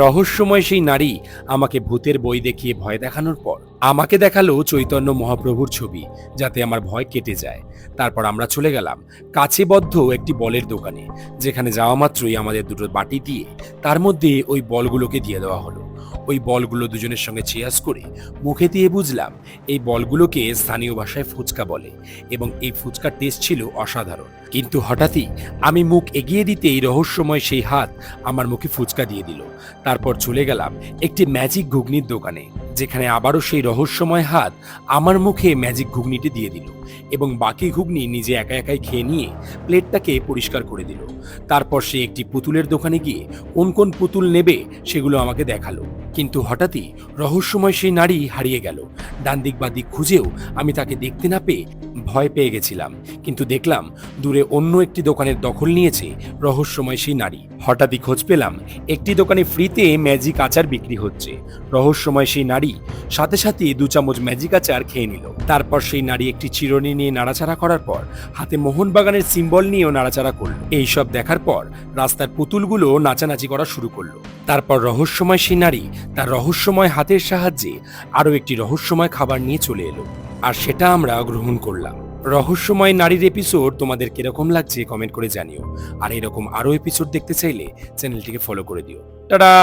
রহস্যময় সেই নারী আমাকে ভূতের বই দেখিয়ে ভয় দেখানোর পর আমাকে দেখালো চৈতন্য মহাপ্রভুর ছবি, যাতে আমার ভয় কেটে যায়। তারপর আমরা চলে গেলাম কাছেবদ্ধ একটি বলের দোকানে, যেখানে যাওয়া মাত্রই আমাদের দুটো বাটি দিয়ে তার মধ্যে ওই বলগুলোকে দিয়ে দেওয়া হলো। ওই বলগুলো দুজনের সঙ্গে চেয়ার্স করে মুখে দিয়ে বুঝলাম এই বলগুলোকে স্থানীয় ভাষায় ফুচকা বলে এবং এই ফুচকার টেস্ট ছিল অসাধারণ। কিন্তু হঠাৎই আমি মুখ এগিয়ে দিতেই রহস্যময় সেই হাত আমার মুখে ফুচকা দিয়ে দিল। তারপর চলে গেলাম একটি ম্যাজিক ঘুগনির দোকানে, যেখানে আবারও সেই রহস্যময় হাত আমার মুখে ম্যাজিক ঘুগনিটি দিয়ে দিল এবং বাকি ঘুগনি নিজে একা একাই খেয়ে নিয়ে প্লেটটাকে পরিষ্কার করে দিল। তারপর সে একটি পুতুলের দোকানে গিয়ে কোন কোন পুতুল নেবে সেগুলো আমাকে দেখালো। কিন্তু হঠাৎই রহস্যময় সেই নারী হারিয়ে গেল। ডান দিক বা দিক খুঁজেও আমি তাকে দেখতে না পেয়ে ভয় পেয়ে গেছিলাম। কিন্তু দেখলাম দূরে অন্য একটি দোকানের দখল নিয়েছে রহস্যময় সেই নারী। হঠাৎই খোঁজ পেলাম একটি দোকানে ফ্রিতে ম্যাজিক আচার বিক্রি হচ্ছে। রহস্যময় সেই নারী সাথে সাথে 2 চামচ ম্যাজিক আচার খেয়ে নিল। তারপর সেই নারী একটি চিরুনি নিয়ে নাড়াচাড়া করার পর হাতে মোহনবাগানের সিম্বল নিয়েও নাড়াচাড়া করল। এইসব দেখার পর রাস্তার পুতুলগুলো নাচানাচি করা শুরু করলো। তারপর রহস্যময় সেই নারী তার রহস্যময় হাতের সাহায্যে আরও একটি রহস্যময় খাবার নিয়ে চলে এলো, আর সেটা আমরা গ্রহণ করলাম। রহস্যময় নারীর এপিসোড তোমাদের কিরকম লাগছে কমেন্ট করে জানিও। আর এরকম আরও এপিসোড দেখতে চাইলে চ্যানেলটিকে ফলো করে দিও। টাটা।